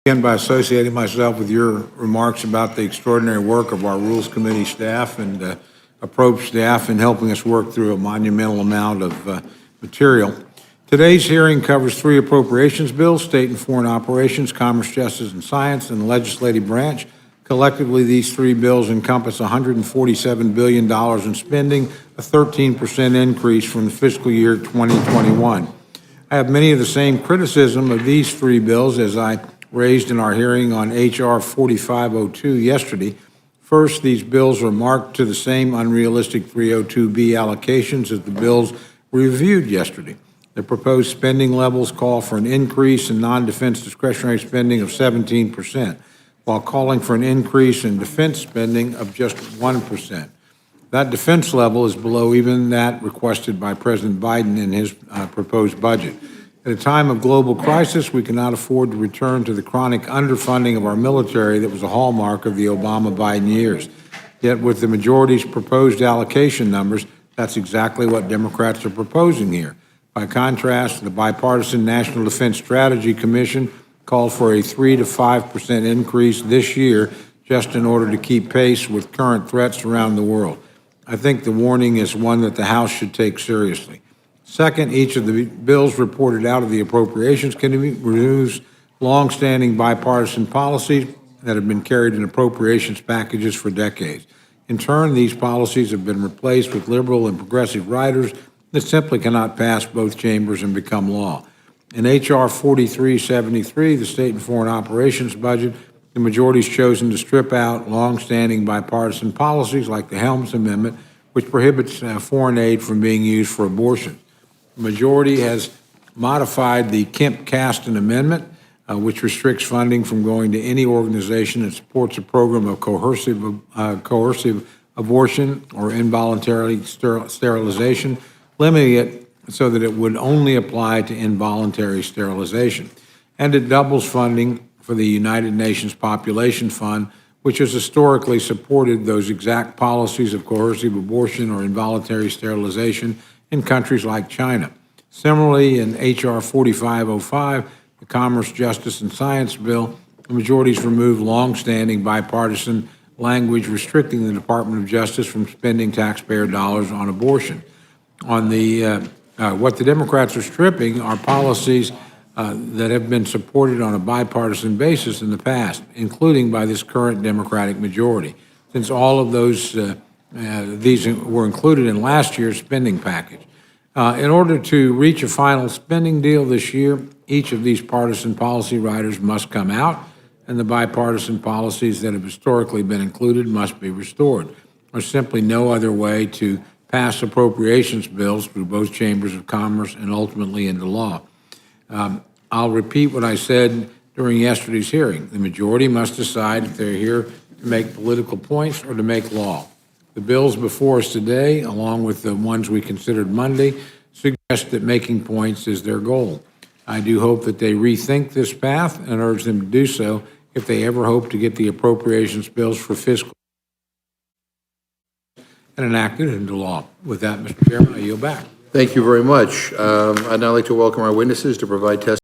Begin by associating myself with your remarks about the extraordinary work of our Rules Committee staff and Approach staff in helping us work through a monumental amount of material. Today's hearing covers 3 appropriations bills: State and Foreign Operations, Commerce, Justice, and Science, and the Legislative Branch. Collectively, these 3 bills encompass $147 billion in spending, a 13% increase from the fiscal year 2021. I have many of the same criticism of these 3 bills as I raised in our hearing on H.R. 4502 yesterday. First, these bills are marked to the same unrealistic 302B allocations as the bills we reviewed yesterday. The proposed spending levels call for an increase in non-defense discretionary spending of 17%, while calling for an increase in defense spending of just 1%. That defense level is below even that requested by President Biden in his proposed budget. At a time of global crisis, we cannot afford to return to the chronic underfunding of our military that was a hallmark of the Obama-Biden years. Yet with the majority's proposed allocation numbers, that's exactly what Democrats are proposing here. By contrast, the Bipartisan National Defense Strategy Commission called for a 3 to 5% increase this year just in order to keep pace with current threats around the world. I think the warning is one that the House should take seriously. Second, each of the bills reported out of the Appropriations Committee renews longstanding bipartisan policies that have been carried in appropriations packages for decades. In turn, these policies have been replaced with liberal and progressive riders that simply cannot pass both chambers and become law. In H.R. 4373, the State and Foreign Operations budget, the majority has chosen to strip out longstanding bipartisan policies like the Helms Amendment, which prohibits foreign aid from being used for abortion. The majority has modified the Kemp-Casten Amendment, which restricts funding from going to any organization that supports a program of coercive abortion or involuntary sterilization, limiting it so that it would only apply to involuntary sterilization. And it doubles funding for the United Nations Population Fund, which has historically supported those exact policies of coercive abortion or involuntary sterilization in countries like China. Similarly, in H.R. 4505, the Commerce, Justice, and Science bill, the majority's removed longstanding bipartisan language restricting the Department of Justice from spending taxpayer dollars on abortion. On what the Democrats are stripping are policies that have been supported on a bipartisan basis in the past, including by this current Democratic majority, since all of these were included in last year's spending package. In order to reach a final spending deal this year, each of these partisan policy riders must come out, and the bipartisan policies that have historically been included must be restored. There's simply no other way to pass appropriations bills through both chambers of Commerce and ultimately into law. I'll repeat what I said during yesterday's hearing. The majority must decide if they're here to make political points or to make law. The bills before us today, along with the ones we considered Monday, suggest that making points is their goal. I do hope that they rethink this path and urge them to do so if they ever hope to get the appropriations bills for fiscal and enacted into law. With that, Mr. Chairman, I yield back. Thank you very much. I'd now like to welcome our witnesses to provide testimony.